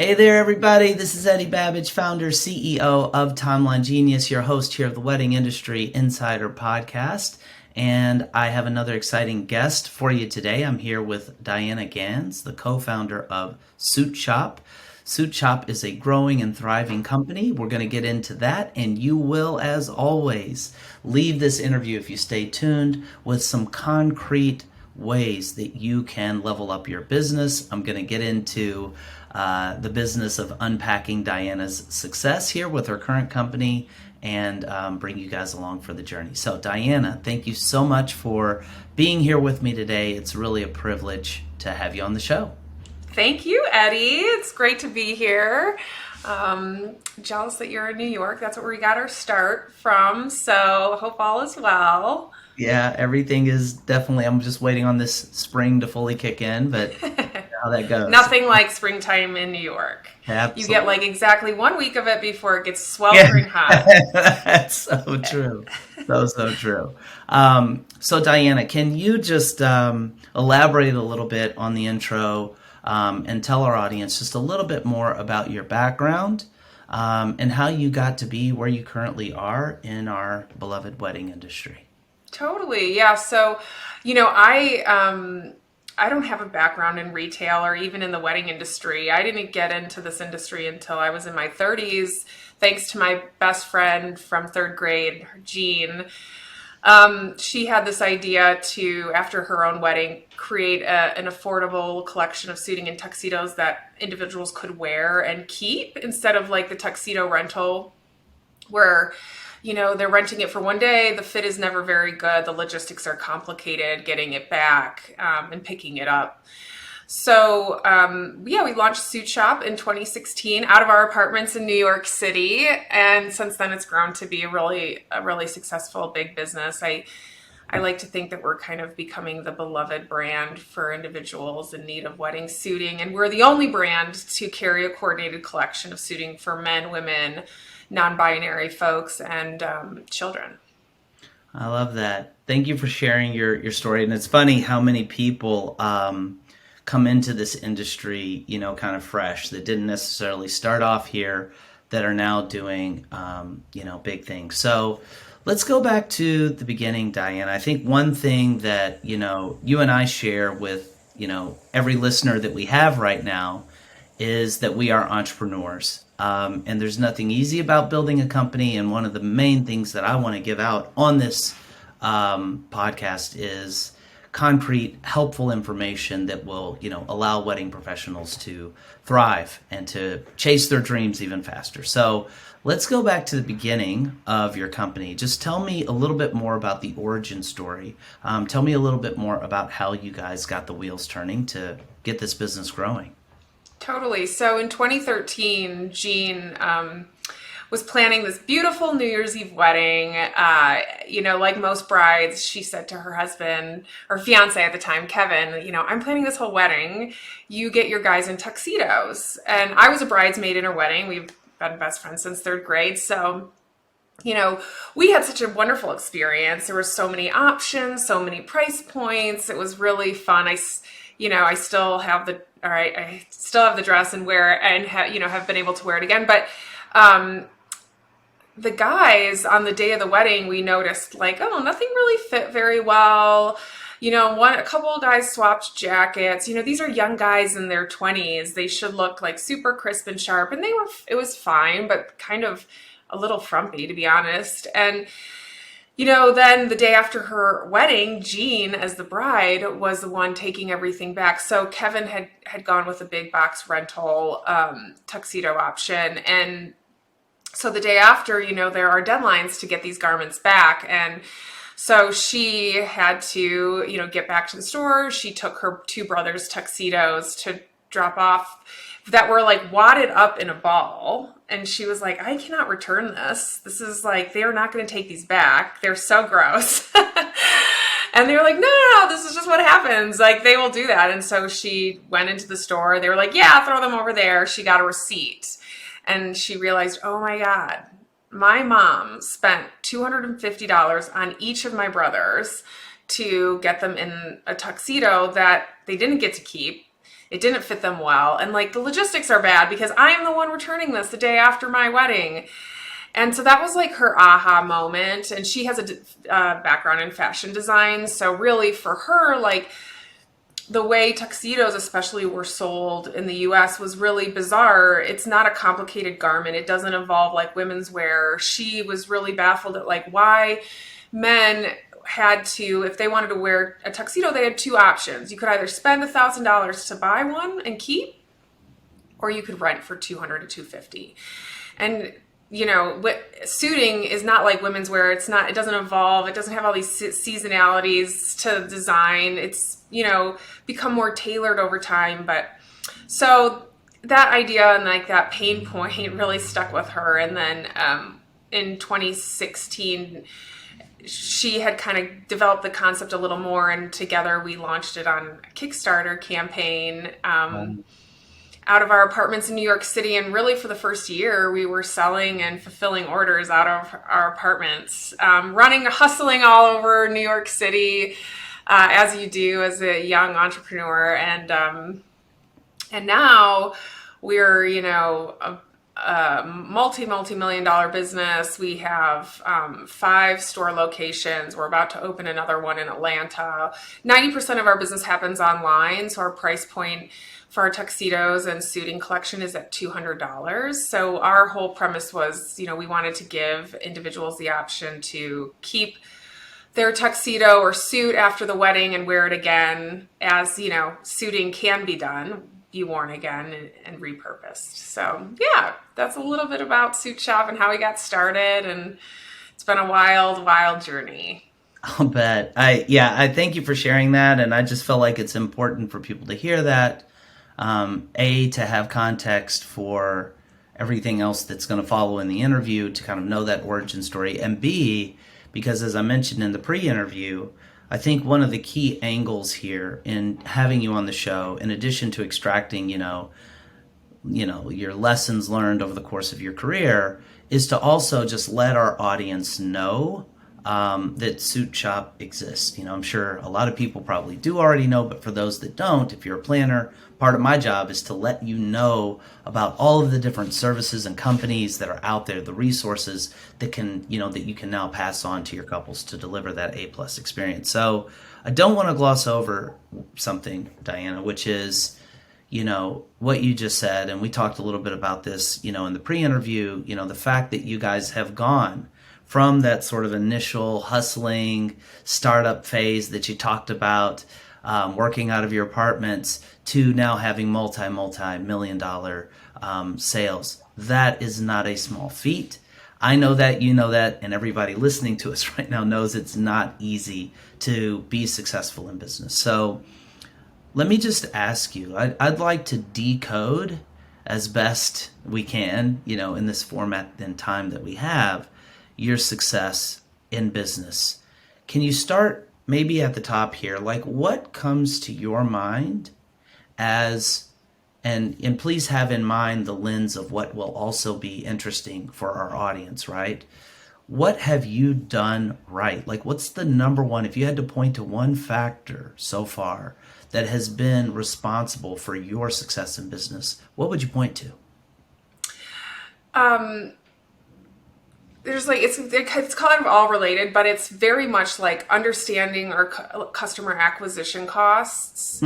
Hey there, everybody. This is Eddie Babbage, founder, CEO of Timeline Genius, your host here of the Wedding Industry Insider Podcast. And I have another exciting guest for you today. I'm here with Diana Ganz, the co-founder of SuitShop. SuitShop is a growing and thriving company. We're going to get into that, and you will, as always, leave this interview, if you stay tuned, with some concrete ways that you can level up your business. I'm going to get into the business of unpacking Diana's success here with her current company and bring you guys along for the journey. So Diana, thank you so much for being here with me today. It's really a privilege to have you on the show. Thank you, Eddie. It's great to be here. Jealous that you're in New York. That's where we got our start from. So hope all is well. Yeah, everything is definitely, I'm just waiting on this spring to fully kick in, but how that goes. Nothing like springtime in New York. Absolutely. You get like exactly 1 week of it before it gets sweltering hot. That's so true. So true. So Diana, can you just elaborate a little bit on the intro and tell our audience just a little bit more about your background and how you got to be where you currently are in our beloved wedding industry? Totally. Yeah. So, I don't have a background in retail or even in the wedding industry. I didn't get into this industry until I was in my 30s, thanks to my best friend from third grade, Jeanne. She had this idea to, after her own wedding, create an affordable collection of suiting and tuxedos that individuals could wear and keep instead of like the tuxedo rental where they're renting it for 1 day. The fit is never very good. The logistics are complicated, getting it back and picking it up. So, we launched SuitShop in 2016 out of our apartments in New York City. And since then, it's grown to be a really successful big business. I like to think that we're kind of becoming the beloved brand for individuals in need of wedding suiting. And we're the only brand to carry a coordinated collection of suiting for men, women, non-binary folks, and children. I love that. Thank you for sharing your story. And it's funny how many people come into this industry, kind of fresh, that didn't necessarily start off here, that are now doing, big things. So let's go back to the beginning, Diana. I think one thing that, you and I share with, every listener that we have right now is that we are entrepreneurs. And there's nothing easy about building a company. And one of the main things that I want to give out on this podcast is concrete, helpful information that will, allow wedding professionals to thrive and to chase their dreams even faster. So let's go back to the beginning of your company. Just tell me a little bit more about the origin story. Tell me a little bit more about how you guys got the wheels turning to get this business growing. Totally. So in 2013, Jeanne was planning this beautiful New Year's Eve wedding. Like most brides, she said to her husband, or fiance at the time, Kevin, I'm planning this whole wedding. You get your guys in tuxedos. And I was a bridesmaid in her wedding. We've been best friends since third grade. So, we had such a wonderful experience. There were so many options, so many price points. It was really fun. I still have the dress and wear it and have been able to wear it again. But the guys on the day of the wedding, we noticed nothing really fit very well. A couple of guys swapped jackets. These are young guys in their 20s. They should look like super crisp and sharp. And it was fine, but kind of a little frumpy, to be honest. And then the day after her wedding, Jeanne, as the bride, was the one taking everything back. So Kevin had gone with a big box rental tuxedo option. And so the day after, there are deadlines to get these garments back. And so she had to, get back to the store. She took her two brothers' tuxedos to drop off that were wadded up in a ball. And she was like, I cannot return this. This is they are not going to take these back. They're so gross. And they were like, no, this is just what happens. They will do that. And so she went into the store. They were like, yeah, throw them over there. She got a receipt. And she realized, oh my God, my mom spent $250 on each of my brothers to get them in a tuxedo that they didn't get to keep. it didn't fit them well. And like the logistics are bad because I am the one returning this the day after my wedding. And so that was like her aha moment. And she has a background in fashion design. So really for her, like the way tuxedos especially were sold in the US was really bizarre. It's not a complicated garment. It doesn't involve like women's wear. She was really baffled at like why men had to, if they wanted to wear a tuxedo, they had two options. You could either spend $1,000 to buy one and keep, or you could rent for $200 to $250. And you know, suiting is not like women's wear. It's not, it doesn't evolve. It doesn't have all these seasonalities to design. It's, you know, become more tailored over time. But so that idea and like that pain point really stuck with her. And then in 2016, she had kind of developed the concept a little more, and together we launched it on a Kickstarter campaign. Out of our apartments in New York City. And really for the first year, we were selling and fulfilling orders out of our apartments, hustling all over New York City, as you do as a young entrepreneur. And now we're, you know, a multi-million dollar business. We have 5 store locations. We're about to open another one in Atlanta. 90% of our business happens online. So our price point for our tuxedos and suiting collection is at $200. So our whole premise was, you know, we wanted to give individuals the option to keep their tuxedo or suit after the wedding and wear it again, as, you know, suiting can be done, be worn again and repurposed. So yeah, that's a little bit about SuitShop and how we got started. And it's been a wild, wild journey. I'll bet. I thank you for sharing that. And I just feel like it's important for people to hear that. To have context for everything else that's going to follow in the interview, to kind of know that origin story, and B, because as I mentioned in the pre-interview, I think one of the key angles here in having you on the show, in addition to extracting, you know, your lessons learned over the course of your career, is to also just let our audience know that SuitShop exists. You know, I'm sure a lot of people probably do already know, but for those that don't, if you're a planner, part of my job is to let you know about all of the different services and companies that are out there, the resources that can, you know, that you can now pass on to your couples to deliver that A+ experience. So I don't want to gloss over something, Diana, which is, you know, what you just said, and we talked a little bit about this, you know, in the pre-interview, you know, the fact that you guys have gone from that sort of initial hustling startup phase that you talked about, working out of your apartments, to now having multi-million dollar sales. That is not a small feat. I know that, you know that, and everybody listening to us right now knows it's not easy to be successful in business. So let me just ask you, I'd like to decode as best we can, you know, in this format and time that we have, your success in business. Can you start maybe at the top here? Like, what comes to your mind as, and please have in mind the lens of what will also be interesting for our audience, right? What have you done right? Like, what's the number one, if you had to point to one factor so far that has been responsible for your success in business, what would you point to? There's like, it's kind of all related, but it's very much like understanding our customer acquisition costs,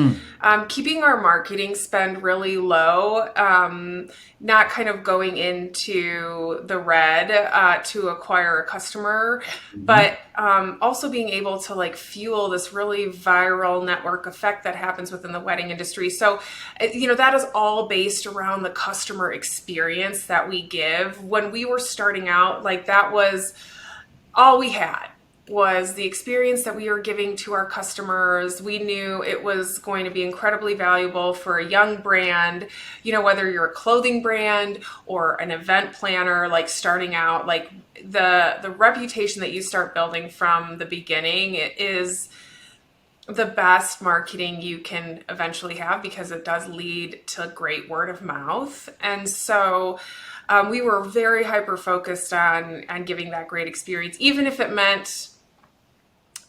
keeping our marketing spend really low, not kind of going into the red to acquire a customer, but also being able to like fuel this really viral network effect that happens within the wedding industry. So, you know, that is all based around the customer experience that we give. When we were starting out, like, that was all we had, was the experience that we were giving to our customers. We knew it was going to be incredibly valuable for a young brand, you know, whether you're a clothing brand or an event planner, like starting out, like the reputation that you start building from the beginning, it is the best marketing you can eventually have, because it does lead to great word of mouth. And so we were very hyper focused on giving that great experience, even if it meant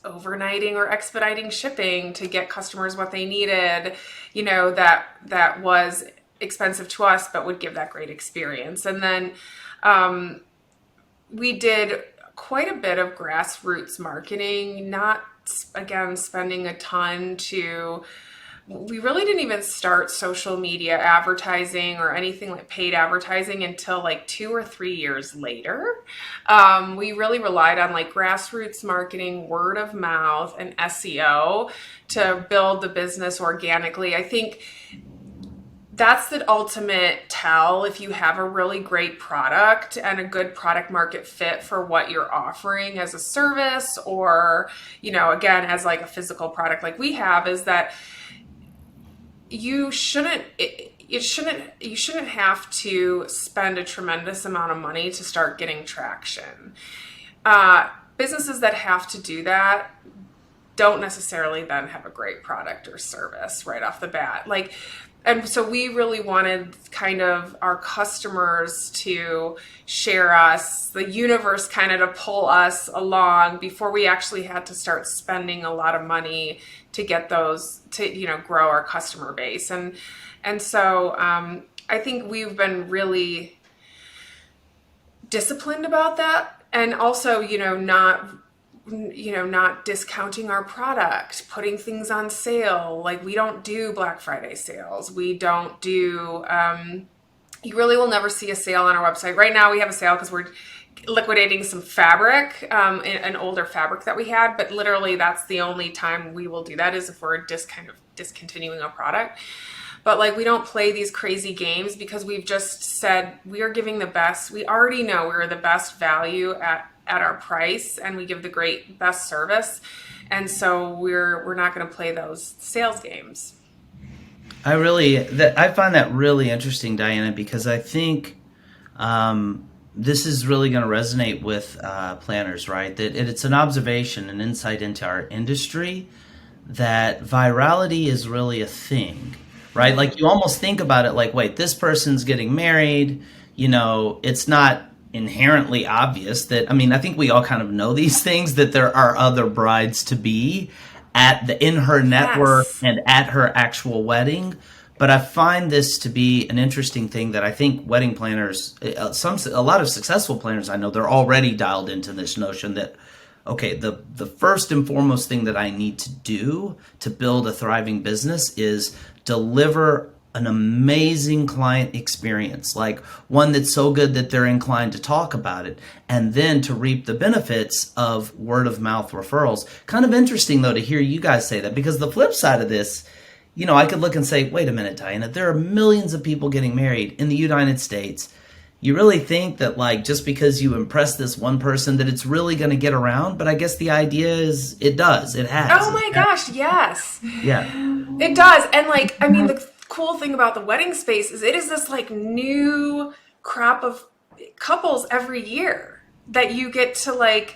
overnighting or expediting shipping to get customers what they needed, that was expensive to us, but would give that great experience. And then we did quite a bit of grassroots marketing, not, again, spending a ton to, we really didn't even start social media advertising or anything like paid advertising until like 2 or 3 years later. We really relied on like grassroots marketing, word of mouth, and SEO to build the business organically. I think that's the ultimate tell if you have a really great product and a good product market fit for what you're offering as a service or, again, as like a physical product like we have, is that you shouldn't have to spend a tremendous amount of money to start getting traction. Businesses that have to do that don't necessarily then have a great product or service right off the bat. And so we really wanted kind of our customers to share us, the universe kind of to pull us along before we actually had to start spending a lot of money to get those, to, grow our customer base. And so I think we've been really disciplined about that. And also, not discounting our product, putting things on sale. Like we don't do Black Friday sales. We don't do, you really will never see a sale on our website. Right now we have a sale because we're liquidating some fabric, an older fabric that we had, but literally that's the only time we will do that is if we're kind of discontinuing a product. But like we don't play these crazy games because we've just said we are giving the best. We already know we're the best value at our price and we give the best service. And so we're not going to play those sales games. I find that really interesting, Diana, because I think this is really going to resonate with planners, right? That it's an observation, an insight into our industry, that virality is really a thing, right? Like you almost think about it like, wait, this person's getting married, it's not inherently obvious that, I think we all kind of know these things, that there are other brides to be in her network Yes. and at her actual wedding. But I find this to be an interesting thing that I think wedding planners, a lot of successful planners I know, they're already dialed into this notion that, okay, the first and foremost thing that I need to do to build a thriving business is deliver an amazing client experience, like one that's so good that they're inclined to talk about it, and then to reap the benefits of word of mouth referrals. Kind of interesting though to hear you guys say that, because the flip side of this, I could look and say, wait a minute, Diana, there are millions of people getting married in the United States. You really think that like just because you impress this one person that it's really going to get around? But I guess the idea is it does. It has. Oh my gosh, yes. Yeah. It does. And the cool thing about the wedding space is it is this like new crop of couples every year that you get to like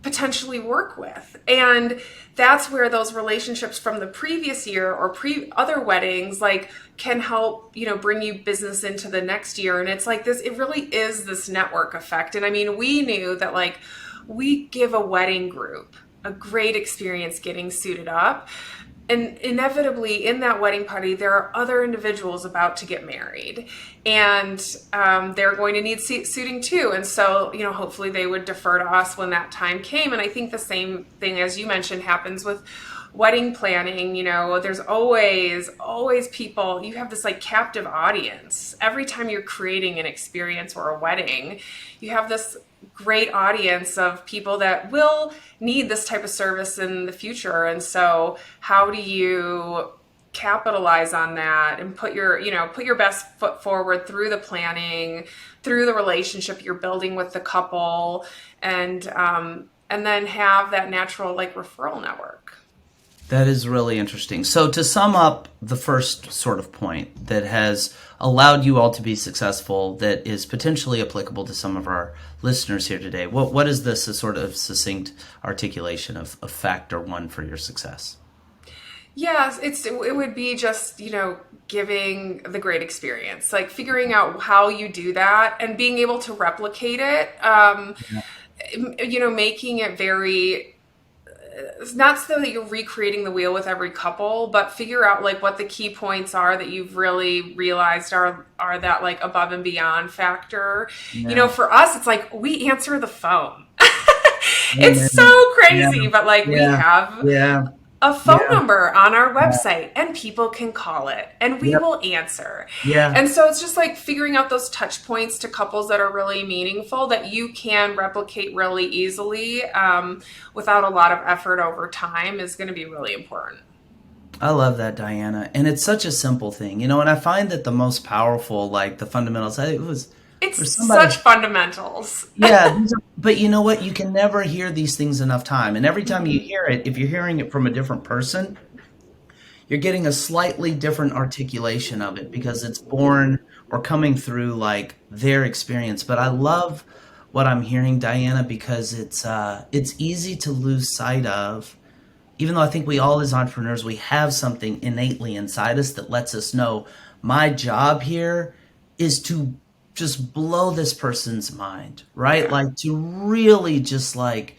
potentially work with. And that's where those relationships from the previous year or other weddings like can help, bring you business into the next year. And it's like this, it really is this network effect. And we knew that like we give a wedding group a great experience getting suited up. And inevitably in that wedding party, there are other individuals about to get married and they're going to need suiting too. And so, hopefully they would defer to us when that time came. And I think the same thing, as you mentioned, happens with wedding planning. There's always people, you have this like captive audience. Every time you're creating an experience or a wedding, you have this great audience of people that will need this type of service in the future. And so how do you capitalize on that and put your best foot forward through the planning, through the relationship you're building with the couple, and then have that natural like referral network. That is really interesting. So to sum up the first sort of point that has allowed you all to be successful, that is potentially applicable to some of our listeners here today, what is this a sort of succinct articulation of factor one for your success? Yes, it would be just, giving the great experience, like figuring out how you do that and being able to replicate it, making it very not so that you're recreating the wheel with every couple, but figure out like what the key points are that you've really realized are that like above and beyond factor. You know, Yeah. for us, it's like we answer the phone. It's Amen. so Yeah. crazy, but like we Yeah. have Yeah. a phone Yeah. number on our Yeah. website and people can call it and we Yep. will answer. Yeah. And so it's just like figuring out those touch points to couples that are really meaningful that you can replicate really easily without a lot of effort over time is going to be really important. I love that, Diana. And it's such a simple thing, and I find that the most powerful, like the fundamentals, it was for It's somebody. such fundamentals. Yeah, but you know what? You can never hear these things enough time. And every time you hear it, if you're hearing it from a different person, you're getting a slightly different articulation of it because it's born or coming through like their experience. But I love what I'm hearing, Diana, because it's easy to lose sight of, even though I think we all as entrepreneurs, we have something innately inside us that lets us know my job here is to just blow this person's mind, right? Yeah. Like to really just like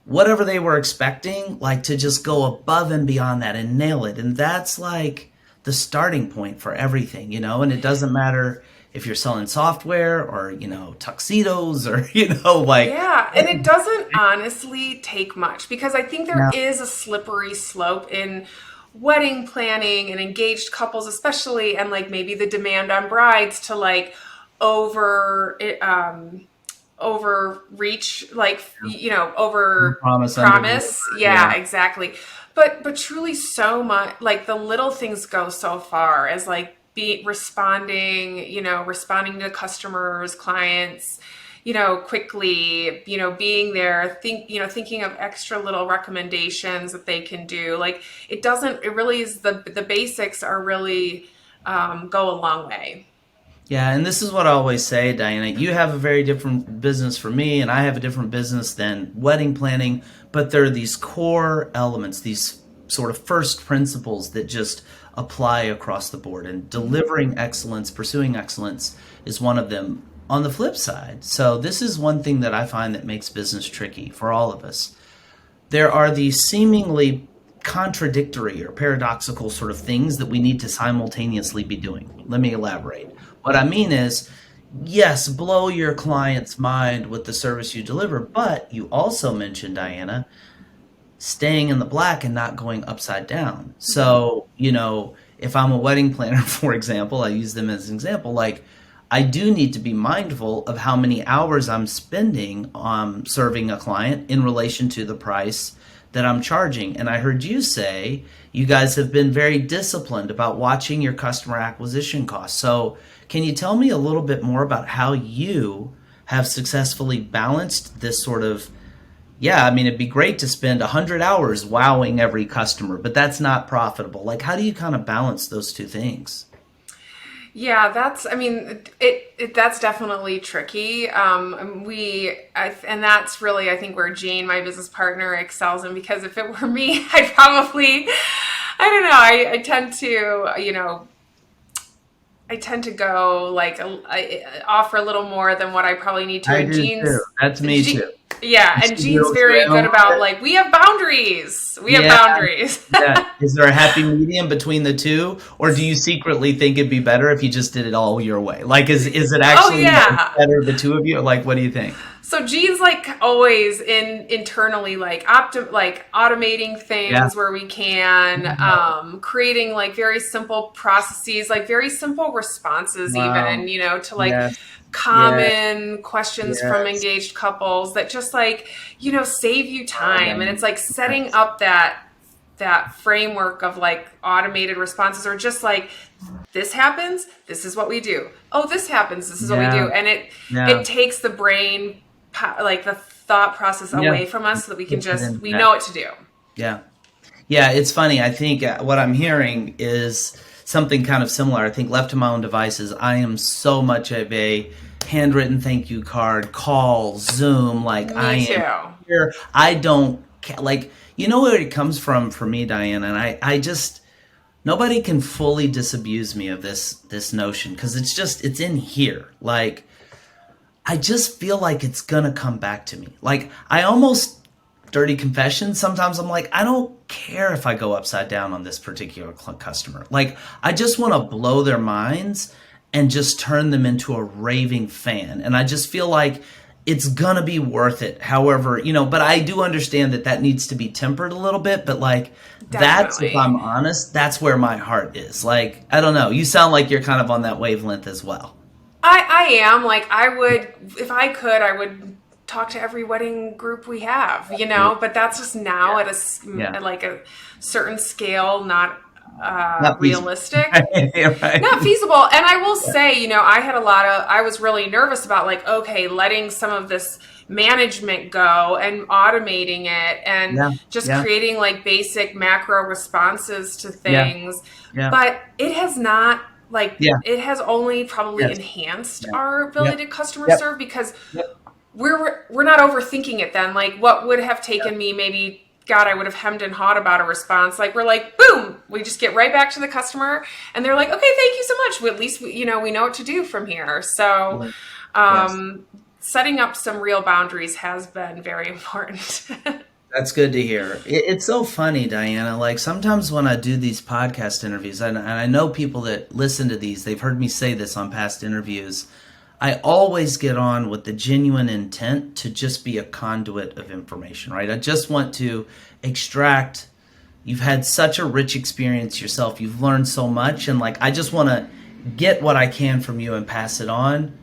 whatever they were expecting, like to just go above and beyond that and nail it. And that's like the starting point for everything. And it doesn't matter if you're selling software or, tuxedos or, like, Yeah, and it doesn't honestly take much because I think there yeah, is a slippery slope in wedding planning and engaged couples, especially, and like maybe the demand on brides to like over overreach, like no over promise under promise. deliver. Yeah, Yeah. exactly. But truly, so much like the little things go so far as like be responding, responding to customers, clients, quickly, being there, thinking of extra little recommendations that they can do. Like it really is the basics are really go a long way. Yeah, and this is what I always say, Diana. You have a very different business from me, and I have a different business than wedding planning, but there are these core elements, these sort of first principles that just apply across the board. And delivering excellence, pursuing excellence is one of them on the flip side. So, this is one thing that I find that makes business tricky for all of us. There are these seemingly contradictory or paradoxical sort of things that we need to simultaneously be doing. Let me elaborate. What I mean is, yes, blow your client's mind with the service you deliver, but you also mentioned, Diana, staying in the black and not going upside down. So, if I'm a wedding planner, for example, I use them as an example, like I do need to be mindful of how many hours I'm spending on serving a client in relation to the price that I'm charging. And I heard you say you guys have been very disciplined about watching your customer acquisition costs. So, can you tell me a little bit more about how you have successfully balanced this sort of, yeah, I mean, it'd be great to spend 100 hours wowing every customer, but that's not profitable. Like, how do you kind of balance those two things? Yeah, I mean, that's definitely tricky. And that's really, I think, where Jeanne, my business partner, excels in, because if it were me, I'd probably, I don't know, I tend to go like, I offer a little more than what I probably need to. I And do too. That's me too. Yeah, and Just Jean's real very good trail. about like, we have boundaries. We have Yeah, boundaries. yeah. Is there a happy medium between the two, or do you secretly think it'd be better if you just did it all your way? Like, is it Oh actually yeah. better the two of you? Or like, what do you think? So Jean's like always internally like automating Yeah. things where we can, creating like very simple processes, like very simple responses, Wow. even, to like Yes. Yes. common questions from Yes. engaged couples that just like, save you Oh, time. And Diane. it's like setting Yes. up that framework of like automated responses, or just like, this happens, this is what we do. Oh, this happens, this is what we Yeah. do. And it Yeah. takes the brain, like the thought process, Yeah. away from us so that we can Puts it into we that. know what to do. Yeah. Yeah, it's funny. I think what I'm hearing is something kind of similar. I think left to my own devices, I am so much of a handwritten thank you card, call, Zoom. Like I Me am too. here. I don't like. You know where it comes from for me, Diane, and I just nobody can fully disabuse me of this notion because it's in here. Like I just feel like it's gonna come back to me. Like I almost dirty confession. Sometimes I'm like, I don't care if I go upside down on this particular customer. Like, I just want to blow their minds and just turn them into a raving fan. And I just feel like it's gonna be worth it. However, but I do understand that that needs to be tempered a little bit. But like, that's, if I'm Definitely. honest, that's where my heart is. Like, I don't know. You sound like you're kind of on that wavelength as well. I am like, I would, if I could, I would talk to every wedding group we have, but that's just now Yeah. at Yeah. at like a certain scale, not Not feasible. realistic. Not Right. feasible. And I will say, I was really nervous about like, okay, letting some of this management go and automating it and Yeah. just Yeah. creating like basic macro responses to Yeah. things. Yeah. But it has not, like, Yeah. it has only probably Yes. enhanced Yeah. our Yep. ability to customer Yep. serve because Yep. we're not overthinking it then. Like what would have taken me maybe, God, I would have hemmed and hawed about a response. Like we're like, boom, we just get right back to the customer and they're like, okay, thank you so much. At least we know what to do from here. So Yeah. Yes. um, setting up some real boundaries has been very important. That's good to hear. It's so funny, Diana. Like, sometimes when I do these podcast interviews, and I know people that listen to these, they've heard me say this on past interviews. I always get on with the genuine intent to just be a conduit of information, right? I just want to extract. You've had such a rich experience yourself. You've learned so much. And like, I just want to get what I can from you and pass it on.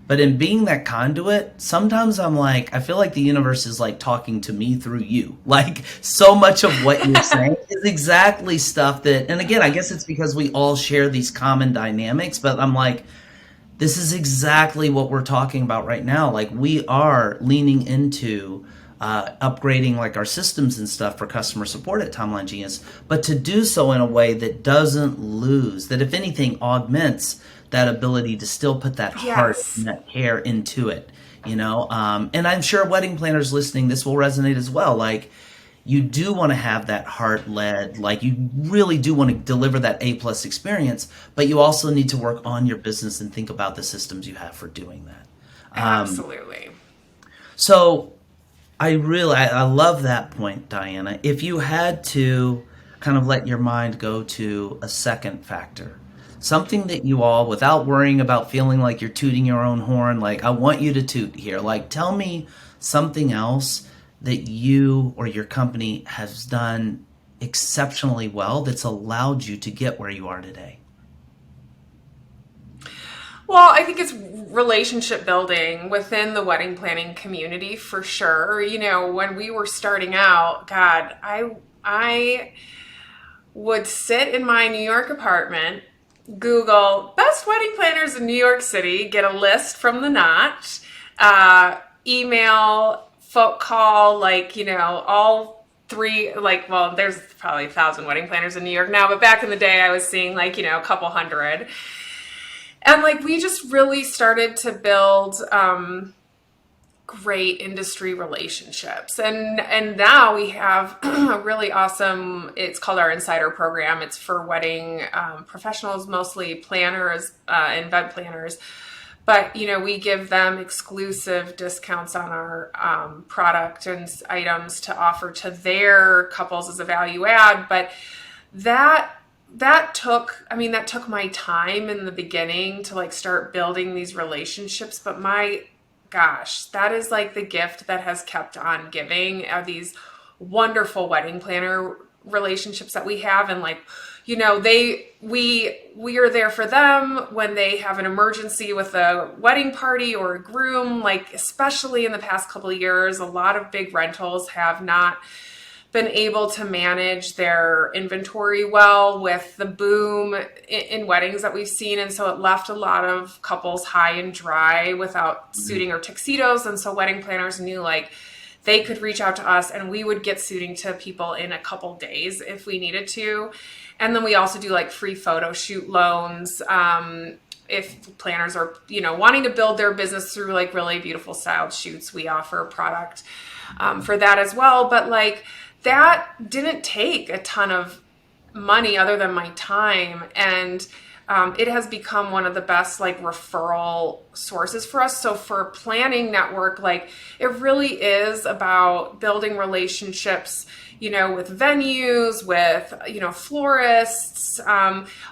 But in being that conduit, sometimes I'm like, I feel like the universe is like talking to me through you. Like, so much of what you're saying is exactly stuff that, and again, I guess it's because we all share these common dynamics, but I'm like, this is exactly what we're talking about right now. Like, we are leaning into upgrading like our systems and stuff for customer support at Timeline Genius, but to do so in a way that doesn't lose, that if anything augments that ability to still put that heart and Yes. that care into it, and I'm sure wedding planners listening, this will resonate as well. Like, you do want to have that heart led, like, you really do want to deliver that A plus experience, but you also need to work on your business and think about the systems you have for doing that. Absolutely. So I love that point, Diana. If you had to kind of let your mind go to a second factor, something that you all, without worrying about feeling like you're tooting your own horn, like, I want you to toot here. Like, tell me something else that you or your company has done exceptionally well that's allowed you to get where you are today. Well, I think it's relationship building within the wedding planning community for sure. When we were starting out, God, I would sit in my New York apartment, Google best wedding planners in New York City, get a list from the Knot, email, phone call, like, all three, like, well, there's probably 1,000 wedding planners in New York now, but back in the day I was seeing like, a couple hundred. And like we just really started to build great industry relationships. And now we have a really awesome, it's called our Insider Program. It's for wedding professionals, mostly planners and event planners. But, we give them exclusive discounts on our product and items to offer to their couples as a value add. But that that took my time in the beginning to like start building these relationships, but my gosh, that is like the gift that has kept on giving, are these wonderful wedding planner relationships that we have. And like, we are there for them when they have an emergency with a wedding party or a groom. Like, especially in the past couple of years, a lot of big rentals have not been able to manage their inventory well with the boom in weddings that we've seen. And so it left a lot of couples high and dry without suiting or tuxedos. And so wedding planners knew like they could reach out to us and we would get suiting to people in a couple days if we needed to. And then we also do like free photo shoot loans. If planners are, wanting to build their business through like really beautiful styled shoots, we offer a product for that as well. But like, that didn't take a ton of money other than my time. And it has become one of the best like referral sources for us. So for planning network, like it really is about building relationships, with venues, with, florists.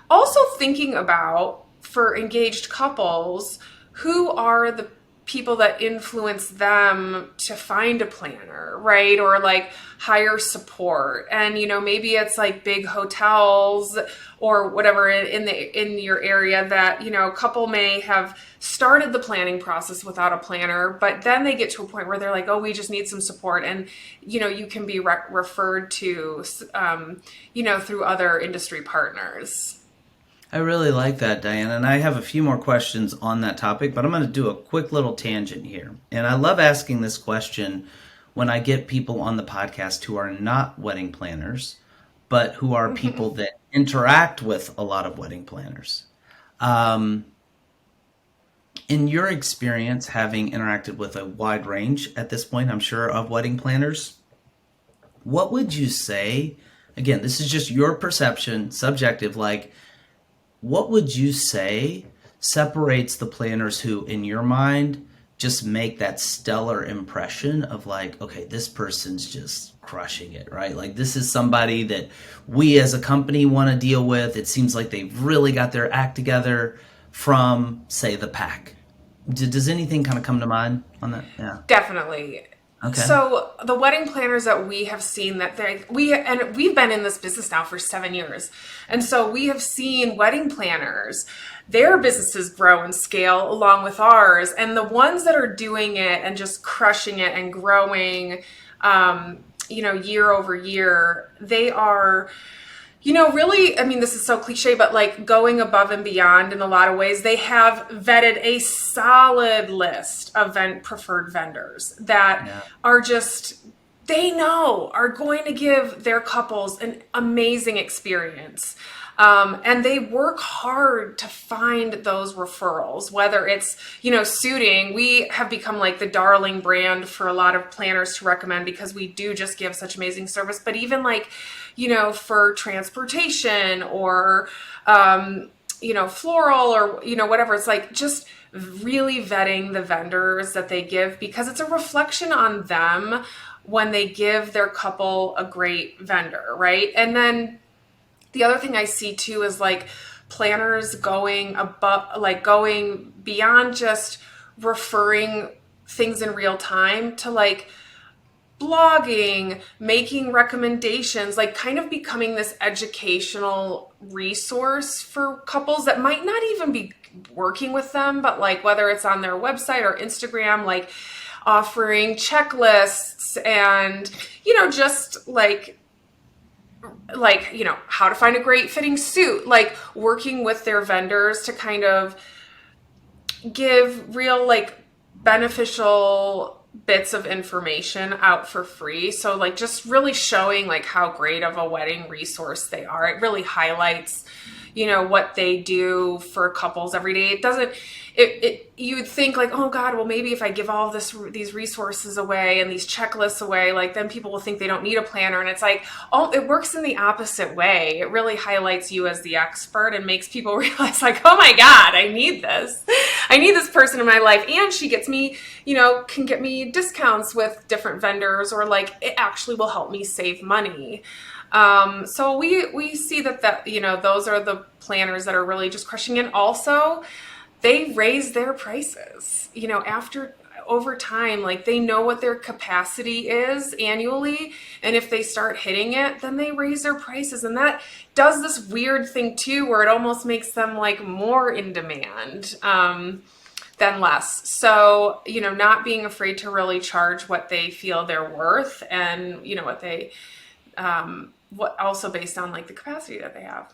Also thinking about, for engaged couples, who are the people that influence them to find a planner, right? Or like hire support. And, maybe it's like big hotels or whatever in your area that, a couple may have started the planning process without a planner, but then they get to a point where they're like, oh, we just need some support. And, you can be referred to, through other industry partners. I really like that, Diana, and I have a few more questions on that topic, but I'm going to do a quick little tangent here. And I love asking this question when I get people on the podcast who are not wedding planners, but who are people that interact with a lot of wedding planners. In your experience, having interacted with a wide range at this point, I'm sure, of wedding planners, what would you say, again, this is just your perception, subjective, like, what would you say separates the planners who, in your mind, just make that stellar impression of like, okay, this person's just crushing it, right? Like this is somebody that we as a company want to deal with. It seems like they've really got their act together from, say, the pack. Does anything kind of come to mind on that? Yeah. Definitely. Okay. So the wedding planners that we have seen we've been in this business now for 7 years. And so we have seen wedding planners, their businesses grow and scale along with ours. And the ones that are doing it and just crushing it and growing, year over year, they are, really, I mean, this is so cliche, but like going above and beyond in a lot of ways. They have vetted a solid list of preferred vendors that are just, they know are going to give their couples an amazing experience. And they work hard to find those referrals, whether it's, suiting. We have become like the darling brand for a lot of planners to recommend because we do just give such amazing service. But even like, for transportation or, floral or, whatever, it's like just really vetting the vendors that they give because it's a reflection on them when they give their couple a great vendor, right? And then the other thing I see too is like planners going beyond just referring things in real time to like blogging, making recommendations, like kind of becoming this educational resource for couples that might not even be working with them, but like whether it's on their website or Instagram, like offering checklists and, just like, how to find a great fitting suit, like working with their vendors to kind of give real, like beneficial bits of information out for free. So like just really showing like how great of a wedding resource they are. It really highlights, what they do for couples every day. It doesn't, you'd think like, oh God, well maybe if I give all these resources away and these checklists away, like then people will think they don't need a planner. And it's like, oh, it works in the opposite way. It really highlights you as the expert and makes people realize like, oh my God, I need this. I need this person in my life. And she gets me, can get me discounts with different vendors or like it actually will help me save money. So we see that, those are the planners that are really just crushing it. Also, they raise their prices, over time, like they know what their capacity is annually. And if they start hitting it, then they raise their prices. And that does this weird thing too, where it almost makes them like more in demand, than less. So, not being afraid to really charge what they feel they're worth and, what also based on like the capacity that they have.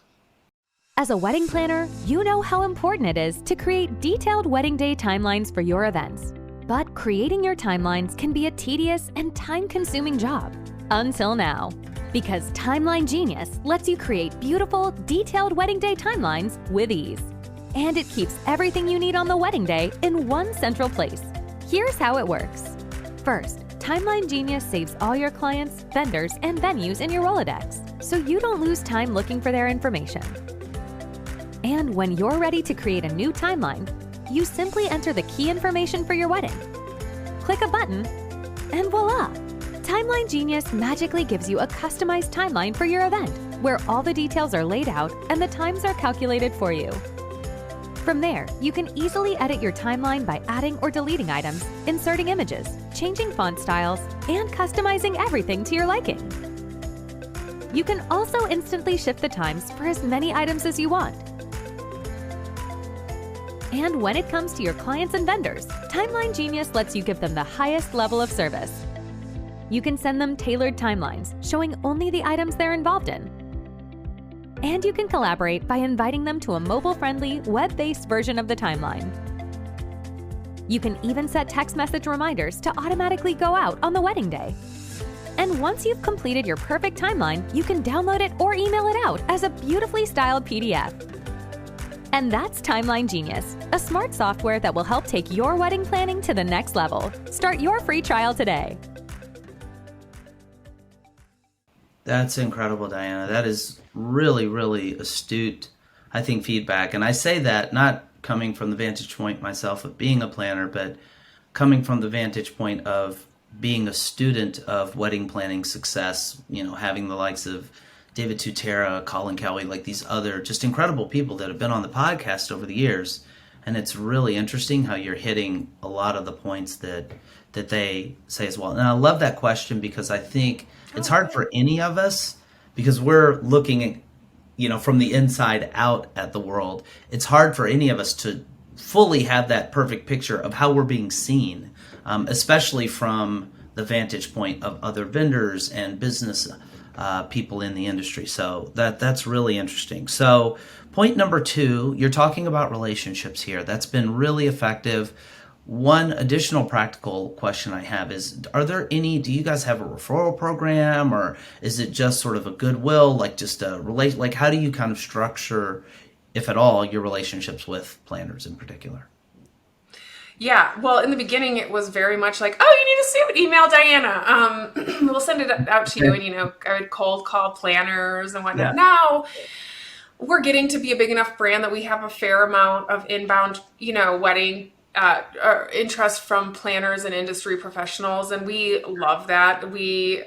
As a wedding planner, you know how important it is to create detailed wedding day timelines for your events. But creating your timelines can be a tedious and time-consuming job. Until now. Because Timeline Genius lets you create beautiful, detailed wedding day timelines with ease. And it keeps everything you need on the wedding day in one central place. Here's how it works. First, Timeline Genius saves all your clients, vendors, and venues in your Rolodex, so you don't lose time looking for their information. And when you're ready to create a new timeline, you simply enter the key information for your wedding. Click a button, and voila! Timeline Genius magically gives you a customized timeline for your event, where all the details are laid out and the times are calculated for you. From there, you can easily edit your timeline by adding or deleting items, inserting images, changing font styles, and customizing everything to your liking. You can also instantly shift the times for as many items as you want. And when it comes to your clients and vendors, Timeline Genius lets you give them the highest level of service. You can send them tailored timelines, showing only the items they're involved in. And you can collaborate by inviting them to a mobile-friendly, web-based version of the timeline. You can even set text message reminders to automatically go out on the wedding day. And once you've completed your perfect timeline, you can download it or email it out as a beautifully styled PDF. And that's Timeline Genius, a smart software that will help take your wedding planning to the next level. Start your free trial today. That's incredible, Diana. That is really, really astute, I think, feedback. And I say that not coming from the vantage point myself of being a planner, but coming from the vantage point of being a student of wedding planning success, having the likes of David Tutera, Colin Kelly, like these other just incredible people that have been on the podcast over the years. And it's really interesting how you're hitting a lot of the points that they say as well. And I love that question because I think it's hard for any of us because we're looking at, from the inside out at the world. It's hard for any of us to fully have that perfect picture of how we're being seen, especially from the vantage point of other vendors and business people in the industry. So that's really interesting. So point number 2, you're talking about relationships here. That's been really effective. One additional practical question I have is, do you guys have a referral program, or is it just sort of a goodwill, like just a relation, like how do you kind of structure, if at all, your relationships with planners in particular? Yeah, well, in the beginning, it was very much like, oh, you need a suit, email Diana. We'll send it out to you. And, I would cold call planners and whatnot. Yeah. Now, we're getting to be a big enough brand that we have a fair amount of inbound, wedding interest from planners and industry professionals. And we love that. We